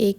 1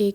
1